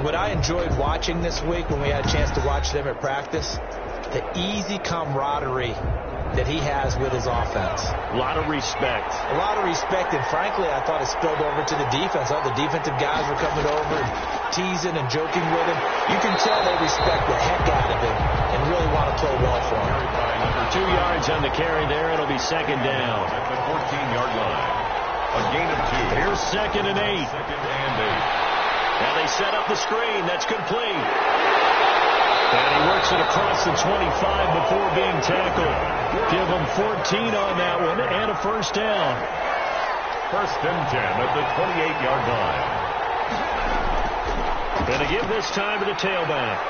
what I enjoyed watching this week when we had a chance to watch them at practice, the easy camaraderie that he has with his offense. A lot of respect. A lot of respect, and frankly, I thought it spilled over to the defense. All the defensive guys were coming over and teasing and joking with him. You can tell they respect the heck out of him and really want to play well for him. 2 yards on the carry there. It'll be second down. At the 14-yard line. A gain of 2. Here's second and 8. Second and 8. Now they set up the screen. That's complete. And he works it across the 25 before being tackled. Give him 14 on that one and a first down. First and 10 at the 28-yard line. Going to give this time to the tailback.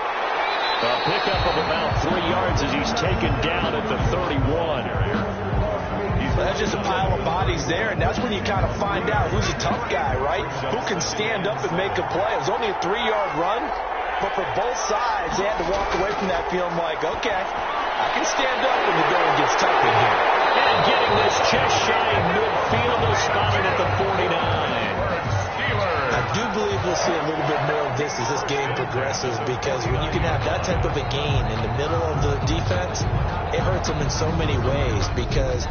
A pickup of about 3 yards as he's taken down at the 31. That's just a pile of bodies there, and that's when you kind of find out who's a tough guy, right? Who can stand up and make a play. It was only a 3-yard run, but for both sides, they had to walk away from that feeling like, okay, I can stand up when the going gets tough in here. And getting this chest shy in midfield, they'll spot it at the 49. I do believe we'll see a little bit more of this as this game progresses, because when you can have that type of a gain in the middle of the defense, it hurts them in so many ways, because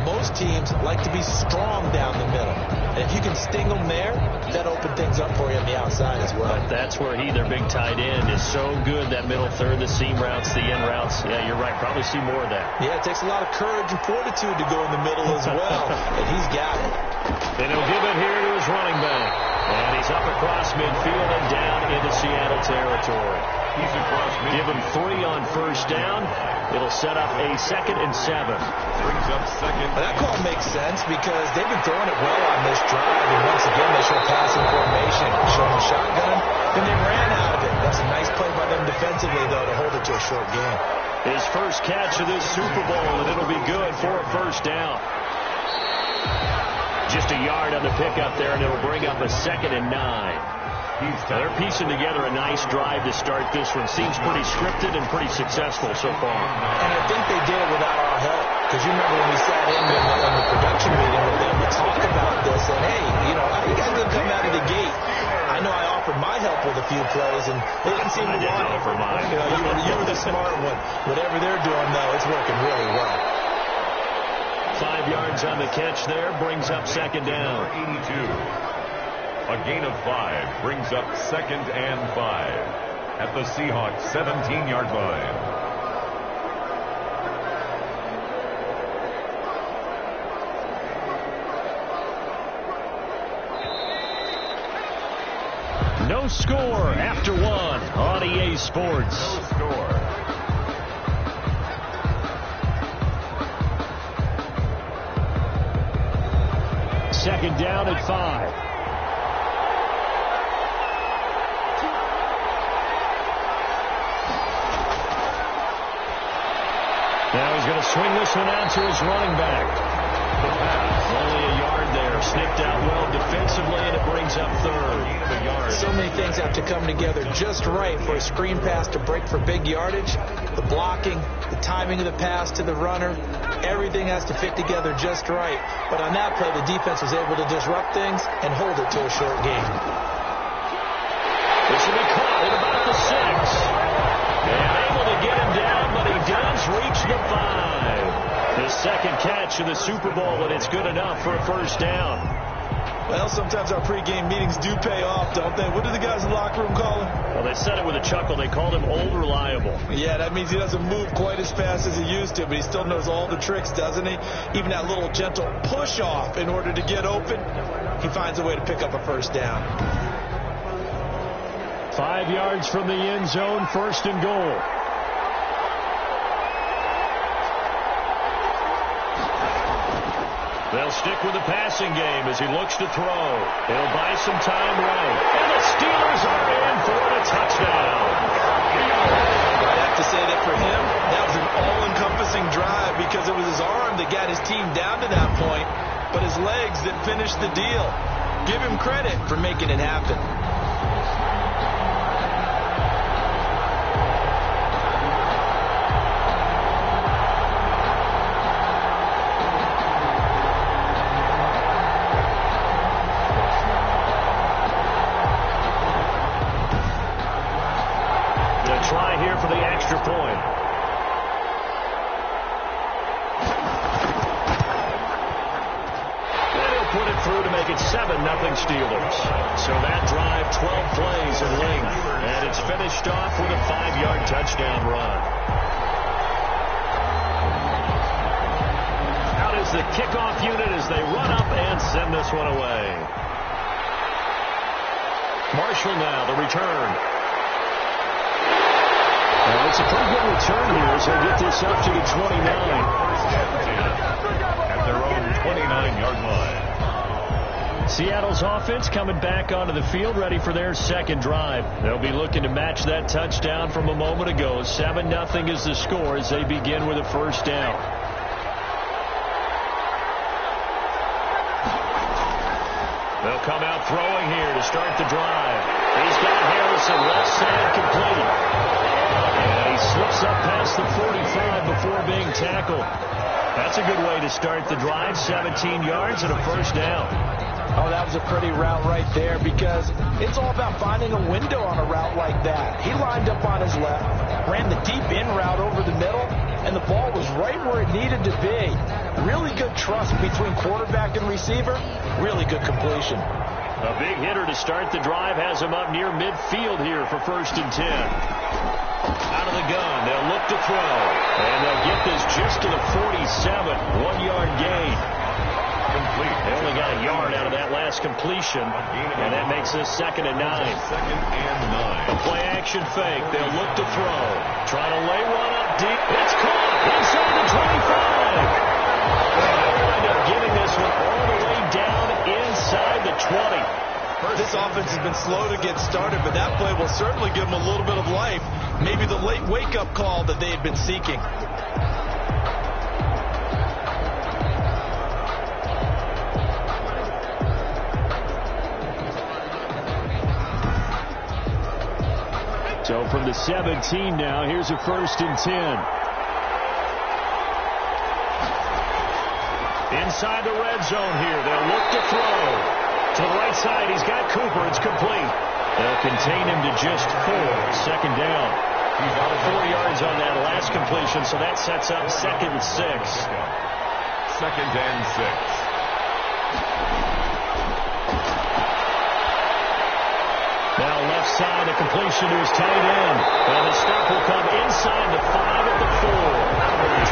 most teams like to be strong down the middle. And if you can sting them there, that opens things up for you on the outside as well. But that's where their big tight end, is so good, that middle third, the seam routes, the in routes. Yeah, you're right. Probably see more of that. Yeah, it takes a lot of courage and fortitude to go in the middle as well, and he's got it. And he'll give it here to his running back. And he's up across midfield and down into Seattle territory. He's across midfield. Give him 3 on first down. It'll set up a 2nd and 7. Brings up second. Well, that call makes sense because they've been throwing it well on this drive. And once again, they show passing formation, showing shotgun. Then they ran out of it. That's a nice play by them defensively, though, to hold it to a short game. His first catch of this Super Bowl, and it'll be good for a first down. Just a yard on the pickup there, and it'll bring up a 2nd and 9. They're piecing together a nice drive to start this one. Seems pretty scripted and pretty successful so far. And I think they did it without our help. Because you remember when we sat in the production meeting with them to talk about this, and hey, you know, how you guys going to come out of the gate? I know I offered my help with a few plays, and they didn't seem to want it. Offer mine. You know, you were the smart one. Whatever they're doing, though, it's working really well. 5 yards on the catch there, brings up second down. 82. A gain of 5 brings up 2nd and 5 at the Seahawks 17-yard line. No score after 1 on EA Sports. No score. Second down at 5. Now he's going to swing this one out to his running back. The pass, only a yard there. Snipped out well defensively, and it brings up 3rd. A yard. So many things have to come together just right for a screen pass to break for big yardage. The blocking, the timing of the pass to the runner, everything has to fit together just right. But on that play, the defense was able to disrupt things and hold it to a short game. This will be caught at about the 6. And able to get him down, but he does reach the 5. His second catch in the Super Bowl, and it's good enough for a first down. Well, sometimes our pregame meetings do pay off, don't they? What do the guys in the locker room call him? Well, they said it with a chuckle. They called him Old Reliable. Yeah, that means he doesn't move quite as fast as he used to, but he still knows all the tricks, doesn't he? Even that little gentle push-off in order to get open, he finds a way to pick up a first down. 5 yards from the end zone, 1st and goal. They'll stick with the passing game as he looks to throw. He'll buy some time right. And the Steelers are in for a touchdown. I'd have to say that for him, that was an all-encompassing drive because it was his arm that got his team down to that point, but his legs that finished the deal. Give him credit for making it happen. here for the extra point. And he'll put it through to make it 7-0 Steelers. So that drive, 12 plays in length. And it's finished off with a 5-yard touchdown run. Out is the kickoff unit as they run up and send this one away. Marshall now, the return. Well, it's a pretty good return here as they get this up to the 29. At their own 29-yard line. Seattle's offense coming back onto the field, ready for their second drive. They'll be looking to match that touchdown from a moment ago. 7-0 is the score as they begin with a first down. They'll come out throwing here to start the drive. He's got Harrison left side complete. And he slips up past the 45 before being tackled. That's a good way to start the drive. 17 yards and a first down. Oh, that was a pretty route right there because it's all about finding a window on a route like that. He lined up on his left, ran the deep in route over the middle, and the ball was right where it needed to be. Really good trust between quarterback and receiver. Really good completion. A big hitter to start the drive has him up near midfield here for 1st and 10. Out of the gun, they'll look to throw. And they'll get this just to the 47. 1-yard gain. Complete. They only got a yard out of that last completion. And that makes this 2nd and 9. 2nd and 9. A play action fake. They'll look to throw. Trying to lay one up deep. It's caught inside the 25. They'll end up giving this one all the way down inside the 20. This offense has been slow to get started, but that play will certainly give them a little bit of life. Maybe the late wake-up call that they had been seeking. So from the 17 now, here's a 1st and 10. Inside the red zone here. They'll look to throw. To the right side, he's got Cooper. It's complete. They'll contain him to just 4. 2nd down. He's got 4 yards on that last completion, so that sets up 2nd and 6. 2nd and 6. Now left side, a completion to his tight end. And the stop will come inside the 5 at the 4.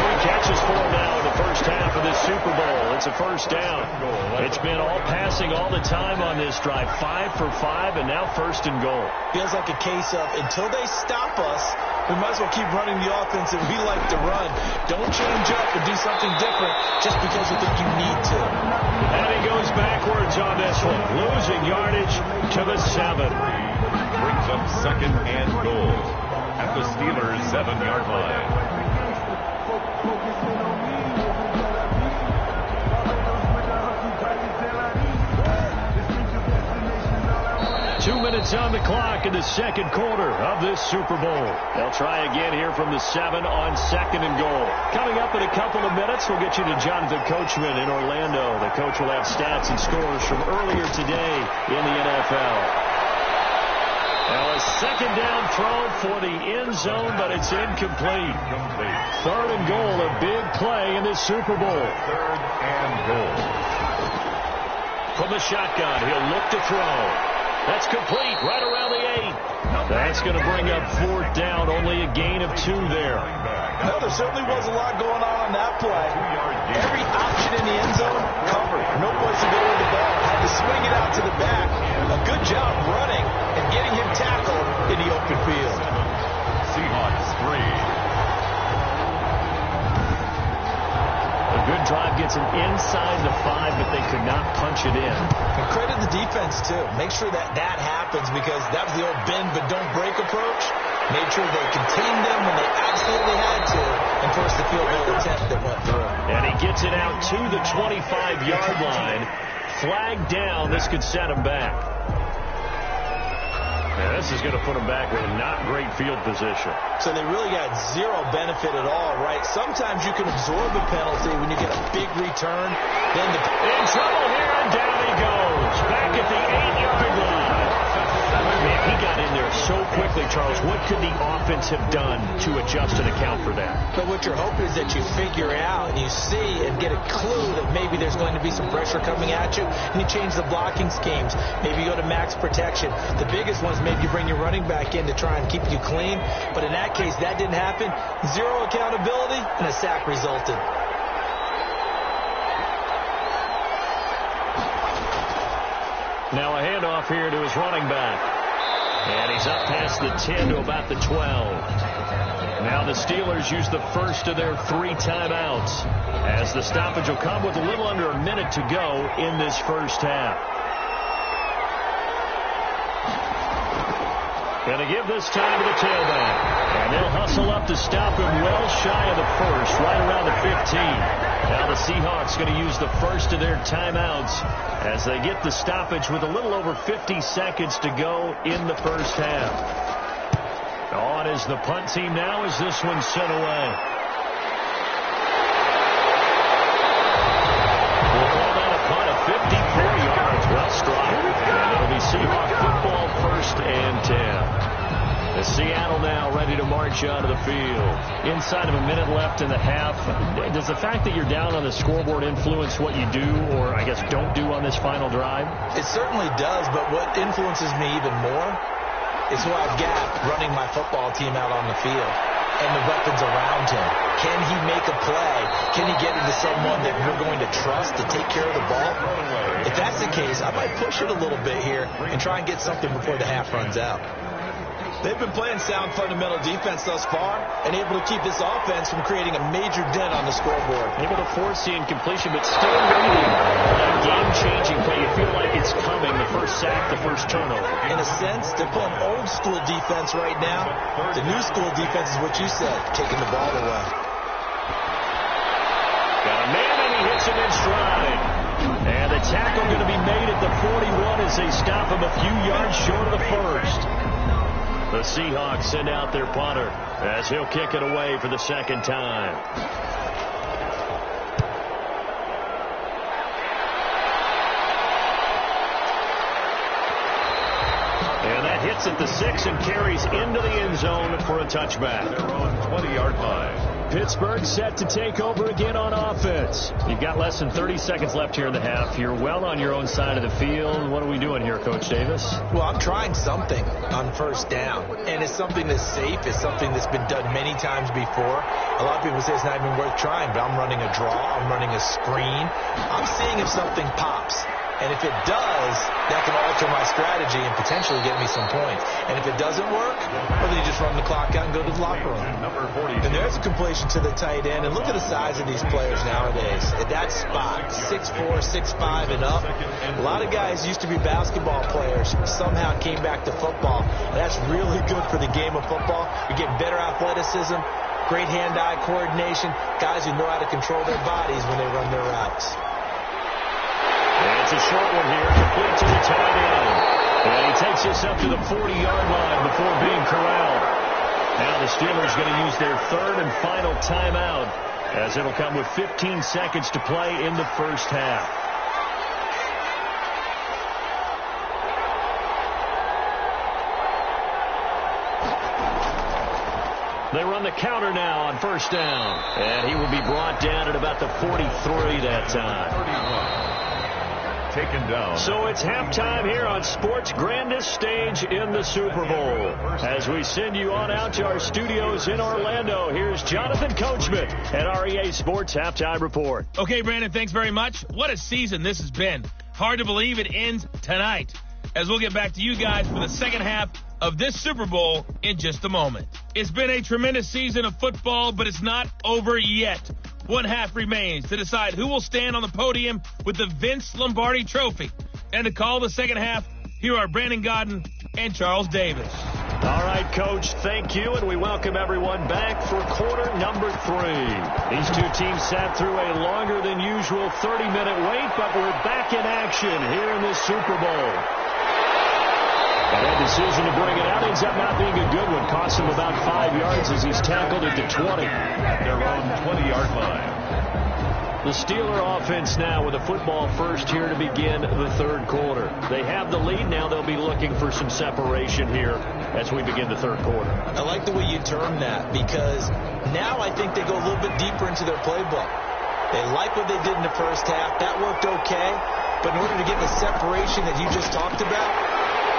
3 catches for him now in the first half of this Super Bowl. It's a first down. It's been all passing all the time on this drive. 5 for 5, and now 1st and goal. Feels like a case of until they stop us, we might as well keep running the offense that we like to run. Don't change up and do something different just because you think you need to. And he goes backwards on this one, losing yardage to the 7. Brings up 2nd and goal at the Steelers' 7-yard line. 2 minutes on the clock in the 2nd quarter of this Super Bowl. They'll try again here from the 7 on 2nd and goal. Coming up in a couple of minutes, we'll get you to Jonathan Coachman in Orlando. The coach will have stats and scores from earlier today in the NFL. Now a 2nd down throw for the end zone, but it's incomplete. 3rd and goal, a big play in this Super Bowl. 3rd and goal. From the shotgun, he'll look to throw. That's complete, right around the 8. That's going to bring up 4th down, only a gain of 2 there. No, there certainly was a lot going on that play. Every option in the end zone covered. No place to go with the ball. Had to swing it out to the back. A good job running and getting him tackled in the open field. Seahawks 3. A good drive gets him inside the 5, but they could not punch it in. And credit the defense, too. Make sure that happens because that was the old bend but don't break approach. Made sure they contained them when they absolutely had to and forced the field goal attempt that went through. And he gets it out to the 25-yard line. Flag down. This could set him back. Yeah, this is going to put him back with a not great field position. So they really got zero benefit at all, right? Sometimes you can absorb a penalty when you get a big return. Then in trouble here, and down he goes. Back at the 8-yard line. Man, he got in there so quickly, Charles, what could the offense have done to adjust and account for that? But what you're hoping is that you figure out and you see and get a clue that maybe there's going to be some pressure coming at you, and you change the blocking schemes. Maybe you go to max protection. The biggest one is maybe you bring your running back in to try and keep you clean. But in that case, that didn't happen. Zero accountability, and a sack resulted. Now a handoff here to his running back. And he's up past the 10 to about the 12. Now the Steelers use the first of their 3 timeouts, as the stoppage will come with a little under a minute to go in this first half. Going to give this time to the tailback. And they'll hustle up to stop him well shy of the first, right around the 15. Now the Seahawks going to use the first of their timeouts as they get the stoppage with a little over 50 seconds to go in the first half. On is the punt team now as this one's sent away. We'll call that a punt of 54 yards. Well struck. And it'll be Seahawk football, 1st and 10. The Seattle now ready to march out of the field. Inside of a minute left in the half. Does the fact that you're down on the scoreboard influence what you do, or I guess don't do on this final drive? It certainly does, but what influences me even more is who I've got running my football team out on the field and the weapons around him. Can he make a play? Can he get into someone that we're going to trust to take care of the ball? If that's the case, I might push it a little bit here and try and get something before the half runs out. They've been playing sound fundamental defense thus far and able to keep this offense from creating a major dent on the scoreboard. Able to force the incompletion, but still waiting for that game-changing play. You feel like it's coming, the first sack, the first turnover. In a sense, they're playing old-school defense right now. The new-school defense is what you said, taking the ball away. Got a man, and he hits him in stride. And the tackle going to be made at the 41 as they stop him a few yards short of the first. The Seahawks send out their punter as he'll kick it away for the second time. And that hits at the 6 and carries into the end zone for a touchback. They're on 20-yard line. Pittsburgh set to take over again on offense. You've got less than 30 seconds left here in the half. You're well on your own side of the field. What are we doing here, Coach Davis? Well, I'm trying something on first down, and it's something that's safe. It's something that's been done many times before. A lot of people say it's not even worth trying, but I'm running a draw. I'm running a screen. I'm seeing if something pops. And if it does, that can alter my strategy and potentially get me some points. And if it doesn't work, well, then you just run the clock out and go to the locker room. And there's a completion to the tight end. And look at the size of these players nowadays. At that spot, 6'4", 6'5", and up. A lot of guys used to be basketball players, somehow came back to football. And that's really good for the game of football. You're getting better athleticism, great hand-eye coordination, guys who know how to control their bodies when they run their routes. And it's a short one here, complete to the tight end. And he takes us up to the 40-yard line before being corralled. Now the Steelers going to use their third and final timeout, as it'll come with 15 seconds to play in the first half. They run the counter now on first down. And he will be brought down at about the 43 that time. Taken down. So it's halftime here on sports' grandest stage in the Super Bowl. As we send you on out to our studios in Orlando, here's Jonathan Coachman at our EA Sports Halftime Report. Okay, Brandon, thanks very much. What a season this has been. Hard to believe it ends tonight, as we'll get back to you guys for the second half of this Super Bowl in just a moment. It's been a tremendous season of football, but it's not over yet. One half remains to decide who will stand on the podium with the Vince Lombardi Trophy. And to call the second half, here are Brandon Godden and Charles Davis. All right, Coach, thank you, and we welcome everyone back for quarter number 3. These two teams sat through a longer than usual 30-minute wait, but we're back in action here in this Super Bowl. And that decision to bring it out ends up not being a good one. Cost him about 5 yards as he's tackled at the 20. At their own 20-yard line. The Steeler offense now with a football first here to begin the third quarter. They have the lead. Now they'll be looking for some separation here as we begin the third quarter. I like the way you term that, because now I think they go a little bit deeper into their playbook. They like what they did in the first half. That worked okay. But in order to get the separation that you just talked about,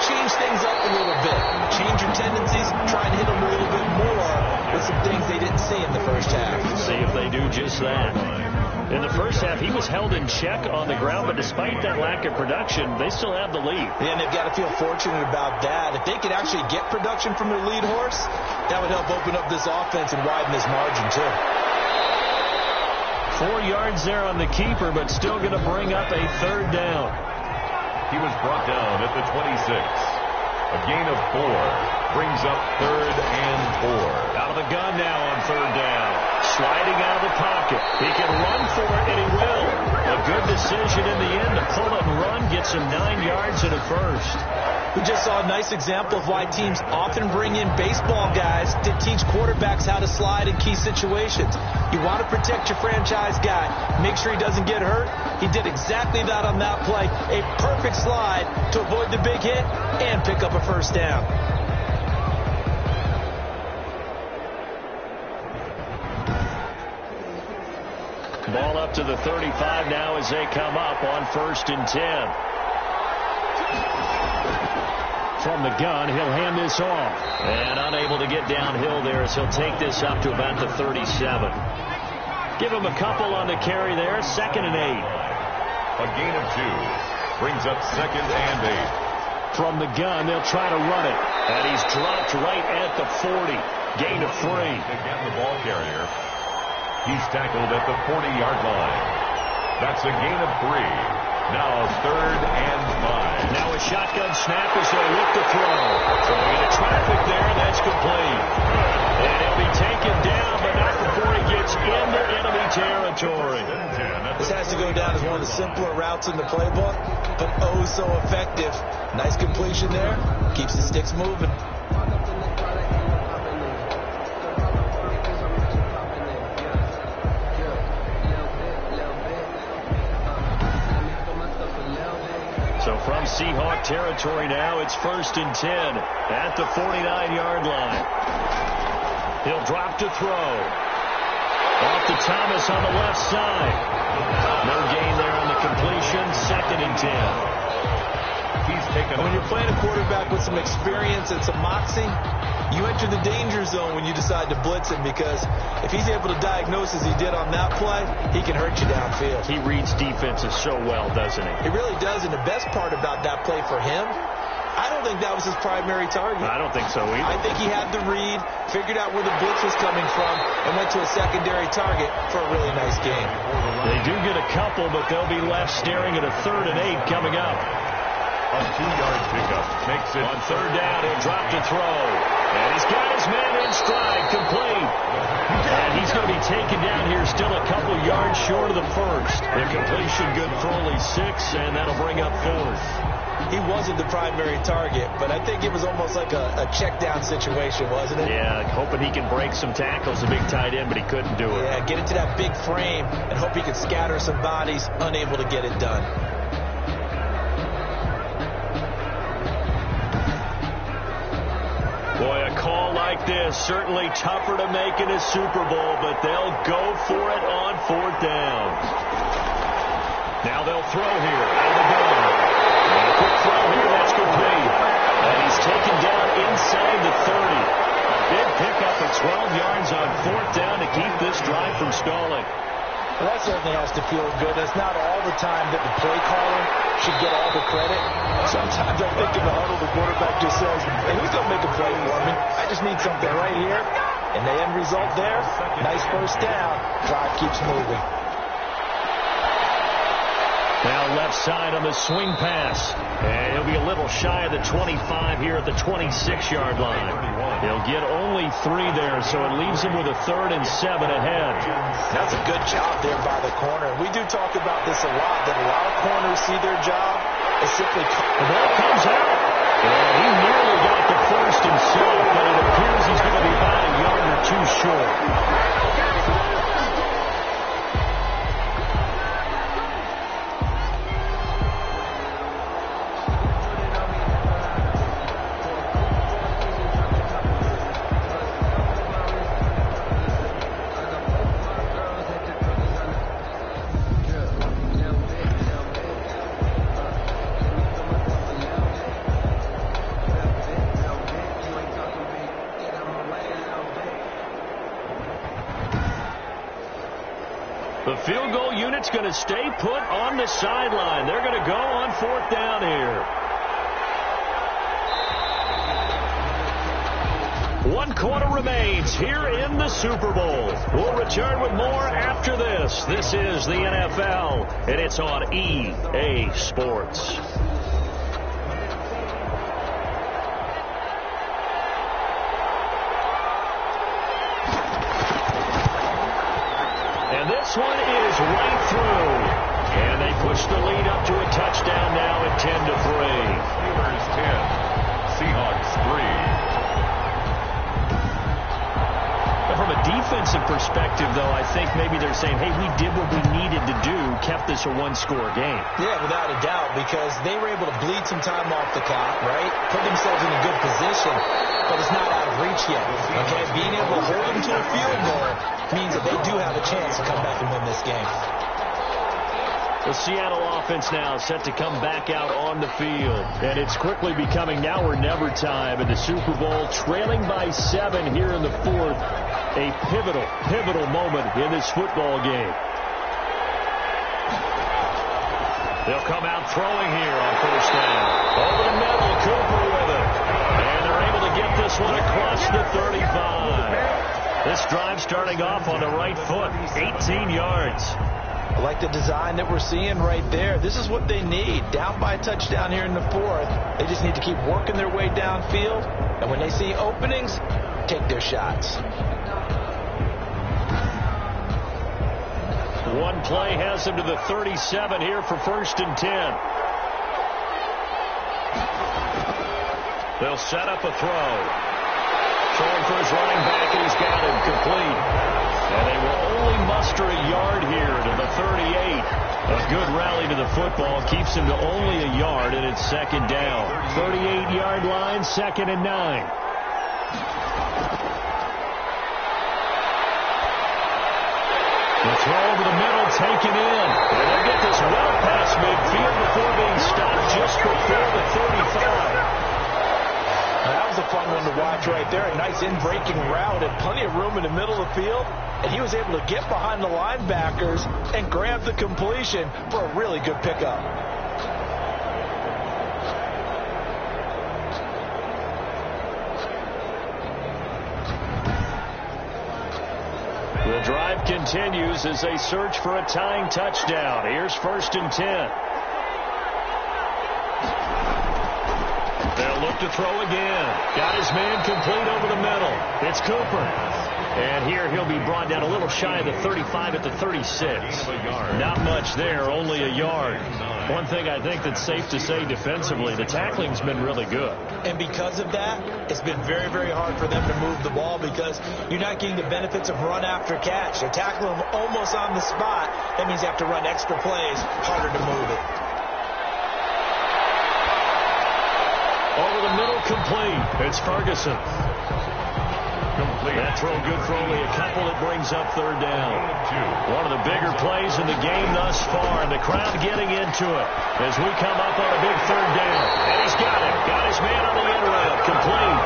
change things up a little bit. Change your tendencies. Try and hit them a little bit more with some things they didn't see in the first half. See if they do just that. In the first half, he was held in check on the ground, but despite that lack of production, they still have the lead. And they've got to feel fortunate about that. If they could actually get production from their lead horse, that would help open up this offense and widen this margin, too. 4 yards there on the keeper, but still going to bring up a third down. He was brought down at the 26. A gain of 4 brings up 3rd and 4. Out of the gun now on third down. Sliding out of the pocket. He can run for it, and he will. A good decision in the end to pull it and run. Gets him 9 yards and a first. We just saw a nice example of why teams often bring in baseball guys to teach quarterbacks how to slide in key situations. You want to protect your franchise guy. Make sure he doesn't get hurt. He did exactly that on that play. A perfect slide to avoid the big hit and pick up a first down. Ball up to the 35 now as they come up on 1st and 10. From the gun, he'll hand this off. And unable to get downhill there as he'll take this up to about the 37. Give him a couple on the carry there. 2nd and 8. A gain of 2 brings up 2nd and 8. From the gun, they'll try to run it. And he's dropped right at the 40. Gain of 3. Again, the ball carrier. He's tackled at the 40-yard line. That's a gain of 3. Now 3rd and 5. Now a shotgun snap as they look to throw. Throwing into traffic there, and that's complete. And he'll be taken down, but not before he gets into enemy territory. This has to go down as one of the simpler routes in the playbook, but oh so effective. Nice completion there. Keeps the sticks moving. So from Seahawk territory now, it's 1st and 10 at the 49-yard line. He'll drop to throw. Off to Thomas on the left side. No gain there on the completion. 2nd and 10. When you're playing a quarterback with some experience and some moxie, you enter the danger zone when you decide to blitz him, because if he's able to diagnose as he did on that play, he can hurt you downfield. He reads defenses so well, doesn't he? He really does, and the best part about that play for him, I don't think that was his primary target. I don't think so either. I think he had the read, figured out where the blitz was coming from, and went to a secondary target for a really nice game. They do get a couple, but they'll be left staring at a 3rd and 8 coming up. A 2-yard pickup makes it on 3rd down. He'll drop to throw. And he's got his man in stride, complete. And he's going to be taken down here still a couple yards short of the first. The completion good for only 6, and that'll bring up 4th. He wasn't the primary target, but I think it was almost like a check down situation, wasn't it? Yeah, hoping he can break some tackles, a big tight end, but he couldn't do it. Yeah, get into that big frame and hope he could scatter some bodies, unable to get it done. Boy, a call like this, certainly tougher to make in a Super Bowl, but they'll go for it on 4th down. Now they'll throw here out of the gun. And a quick throw here, that's complete. And he's taken down inside the 30. Big pickup at 12 yards on 4th down to keep this drive from stalling. Well, that certainly has to feel good. It's not all the time that the play caller should get all the credit. Sometimes I think in the huddle, the quarterback just says, hey, who's going to make a play for me? I just need something right here. And the end result there, nice first down. Drive keeps moving. Now left side on the swing pass. And he'll be a little shy of the 25 here at the 26-yard line. He'll get only 3 there, so it leaves him with a 3rd and 7 ahead. That's a good job there by the corner. We do talk about this a lot, that a lot of corners see their job as simply... The ball comes out. And he nearly got the first himself, but it appears he's going to be about a yard or 2 short. field goal unit's going to stay put on the sideline. They're going to go on 4th down here. 1 quarter remains here in the Super Bowl. We'll return with more after this. This is the NFL, and it's on EA Sports. And this one is right through. And they push the lead up to a touchdown now at 10-3. Steelers 10, Seahawks 3. From a defensive perspective, though, I think maybe they're saying, hey, we did what we needed to do, kept this a one-score game. Yeah, without a doubt, because they were able to bleed some time off the clock, right? Put themselves in a good position, but it's not out of reach yet, okay? Being able to hold them to a field goal means that they do have a chance to come back and win this game. The Seattle offense now set to come back out on the field. And it's quickly becoming now or never time in the Super Bowl, trailing by 7 here in the 4th. A pivotal moment in this football game. They'll come out throwing here on 1st down. Over the middle, Cooper with it. And they're able to get this one across the 35. This drive starting off on the right foot, 18 yards. I like the design that we're seeing right there. This is what they need. Down by a touchdown here in the 4th. They just need to keep working their way downfield. And when they see openings, take their shots. One play has them to the 37 here for 1st and 10. They'll set up a throw. Throwing for his running back, and he's got him complete. And they will only muster a yard here to the 38. A good rally to the football keeps him to only a yard, and it's 2nd down. 38-yard line, 2nd and 9. The throw over the middle, taken in. And they'll get this well past midfield before being stopped just before the 35. That was a fun one to watch right there. A nice in-breaking route and plenty of room in the middle of the field. And he was able to get behind the linebackers and grab the completion for a really good pickup. The drive continues as they search for a tying touchdown. Here's 1st and 10. They'll look to throw again. Got his man complete over the middle. It's Cooper. And here he'll be brought down a little shy of the 35 at the 36. Not much there, only a yard. One thing I think that's safe to say defensively, the tackling's been really good. And because of that, it's been very, very hard for them to move the ball because you're not getting the benefits of run after catch. They're tackling them almost on the spot. That means you have to run extra plays, harder to move it. Over the middle, complete. It's Ferguson. Complete. That throw good for only a couple. It brings up 3rd down. One of the bigger plays in the game thus far, and the crowd getting into it as we come up on a big 3rd down. And he's got it. Got his man on the end route. Complete.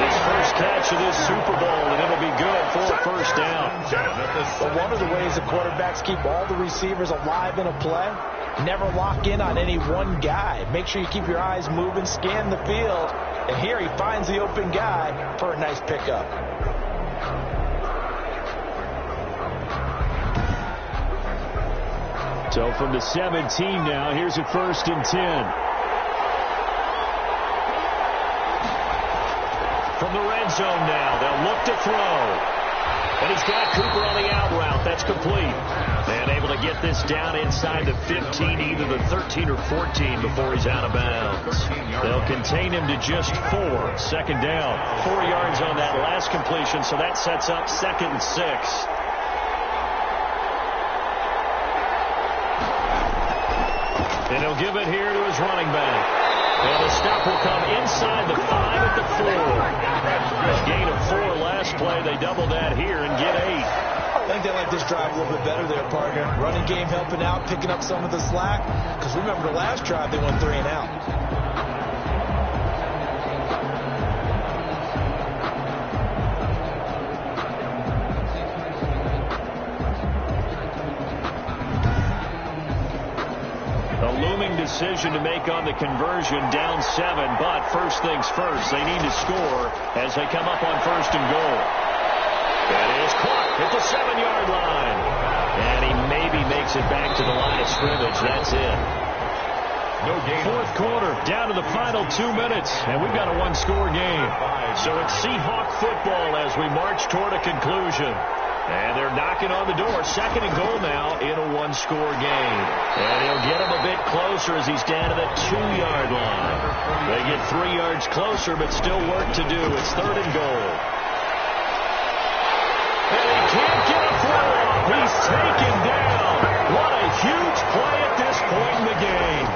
His first catch of this Super Bowl, and it'll be good for a 1st down. Well, one of the ways the quarterbacks keep all the receivers alive in a play, never lock in on any one guy. Make sure you keep your eyes moving, scan the field, and here he finds the open guy for a nice pickup. So from the 17 now, here's a 1st and 10. From the red zone now, they'll look to throw. And he's got Cooper on the out route. That's complete. And able to get this down inside the 15, either the 13 or 14 before he's out of bounds. They'll contain him to just 4. 2nd down. 4 yards on that last completion, so that sets up 2nd and 6. And he'll give it here to his running back. And the stop will come inside the 5 at the 4. A gain of 4 last play. They double that here and get 8. I think they like this drive a little bit better there, partner. Running game helping out, picking up some of the slack. Because remember the last drive, they went 3 and out. decision to make on the conversion, down 7. But first things first, they need to score as they come up on 1st and goal. That is caught at the 7-yard line. And he maybe makes it back to the line of scrimmage. That's it. No gain. 4th quarter, down to the final 2 minutes, and we've got a one-score game. So it's Seahawk football as we march toward a conclusion. And they're knocking on the door. 2nd and goal now in a one-score game. And he'll get him a bit closer as he's down to the 2-yard line. They get 3 yards closer, but still work to do. It's 3rd and goal. And he can't get a throw off. He's taken down. What a huge play at this point in the game.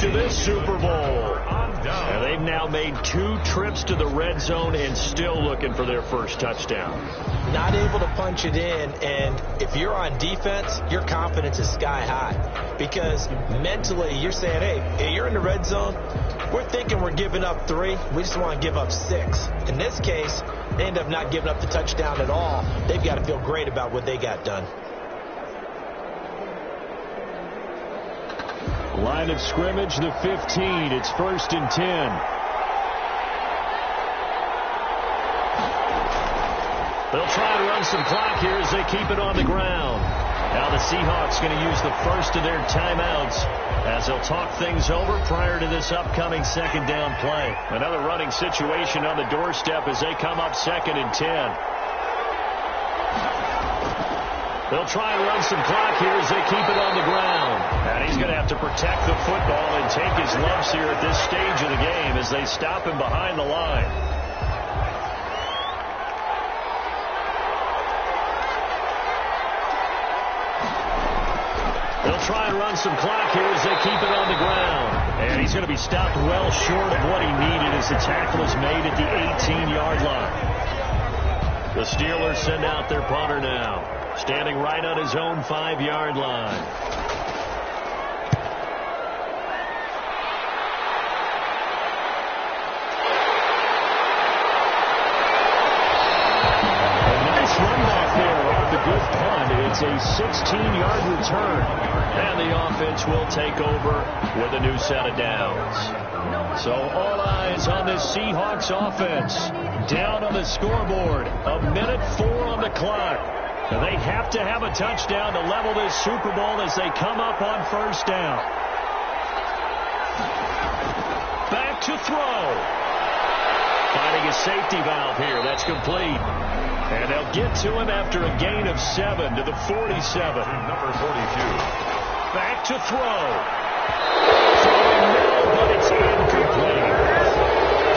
To this Super Bowl. And they've now made 2 trips to the red zone and still looking for their first touchdown. Not able to punch it in, and if you're on defense, your confidence is sky high. Because mentally, you're saying, hey, you're in the red zone. We're thinking we're giving up 3. We just want to give up 6. In this case, they end up not giving up the touchdown at all. They've got to feel great about what they got done. Line of scrimmage, the 15. It's 1st and 10. They'll try to run some clock here as they keep it on the ground. Now the Seahawks going to use the first of their timeouts as they'll talk things over prior to this upcoming 2nd down play. Another running situation on the doorstep as they come up 2nd and 10. They'll try and run some clock here as they keep it on the ground. And he's going to have to protect the football and take his lumps here at this stage of the game as they stop him behind the line. They'll try and run some clock here as they keep it on the ground. And he's going to be stopped well short of what he needed as the tackle is made at the 18-yard line. The Steelers send out their punter now. Standing right on his own 5-yard line. A nice run back there off the good punt. It's a 16-yard return. And the offense will take over with a new set of downs. So all eyes on this Seahawks offense. Down on the scoreboard. 1:04 on the clock. They have to have a touchdown to level this Super Bowl as they come up on 1st down. Back to throw. Finding a safety valve here. That's complete. And they'll get to him after a gain of 7 to the 47. Number 42. Back to throw. Throwing now, but it's incomplete.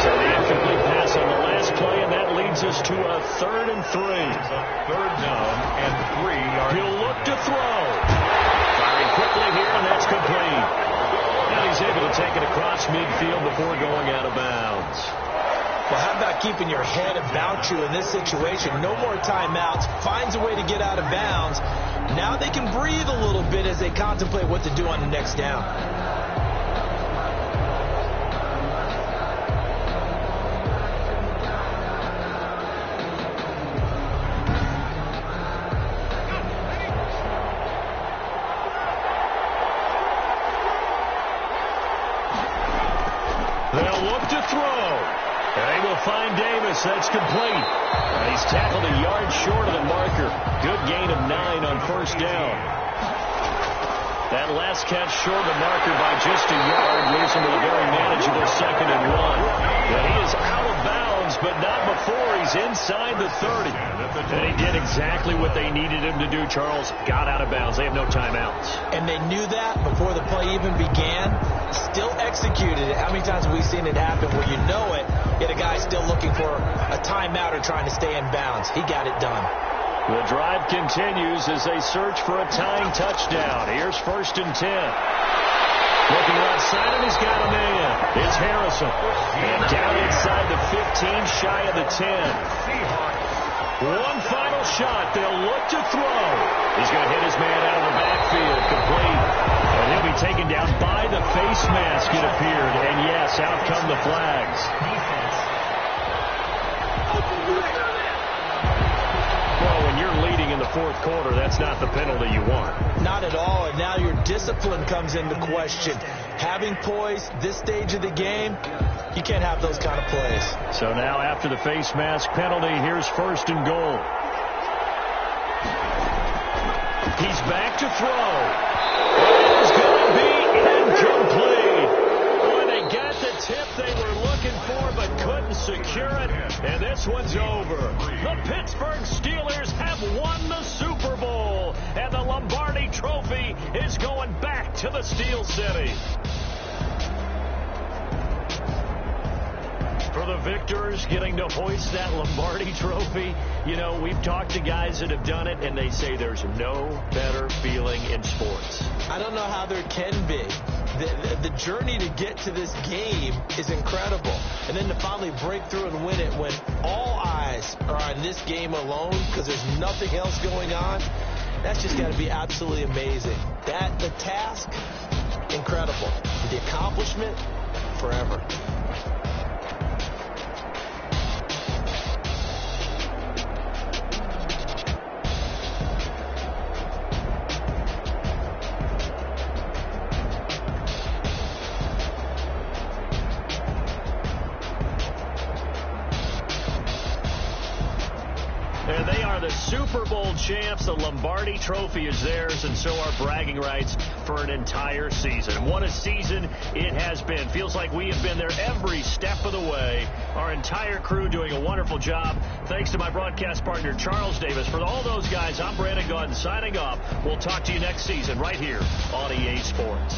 So the incomplete pass on the last play, and that leads us to a 3rd and 3. 3rd down and 3 yards. He'll look to throw. Firing quickly here, and that's complete. Now he's able to take it across midfield before going out of bounds. Well, how about keeping your head about you in this situation? No more timeouts. Finds a way to get out of bounds. Now they can breathe a little bit as they contemplate what to do on the next down. They'll look to throw. They will find Davis. That's complete. He's tackled a yard short of the marker. Good gain of 9 on 1st down. That last catch short of the marker by just a yard leaves him with a very manageable 2nd and 1. But he is out of bounds, but not before he's inside the 30. And he did exactly what they needed him to do, Charles. Got out of bounds. They have no timeouts. And they knew that before the play even began. Still executed it. How many times have we seen it happen where you know it, yet a guy still looking for a timeout or trying to stay in bounds? He got it done. The drive continues as they search for a tying touchdown. Here's 1st and 10. Looking outside, and he's got a man. It's Harrison. And down inside the 15, shy of the 10. One final shot. They'll look to throw. He's going to hit his man out of the backfield. Complete. And he'll be taken down by the face mask, it appeared. And yes, out come the flags. Well, when you're leading in the fourth quarter, that's not the penalty you want. Not at all, and now your discipline comes into question. Having poise this stage of the game, you can't have those kind of plays. So now after the face mask penalty, here's first and goal. He's back to throw. It is going to be incomplete. Boy, they got the tip they were looking for but couldn't secure it, and this one's over. The Pittsburgh Steelers have won the Super Bowl, and the Lombardi Trophy is going back to the Steel City. For the victors getting to hoist that Lombardi Trophy, you know, we've talked to guys that have done it, and they say there's no better feeling in sports. I don't know how there can be. The journey to get to this game is incredible. And then to finally break through and win it when all eyes are on this game alone because there's nothing else going on, that's just got to be absolutely amazing. The task, incredible. The accomplishment, forever. And they are the Super Bowl champs. The Lombardi Trophy is theirs, and so are bragging rights for an entire season. And what a season it has been. Feels like we have been there every step of the way. Our entire crew doing a wonderful job. Thanks to my broadcast partner, Charles Davis. For all those guys, I'm Brandon Gunn signing off. We'll talk to you next season right here on EA Sports.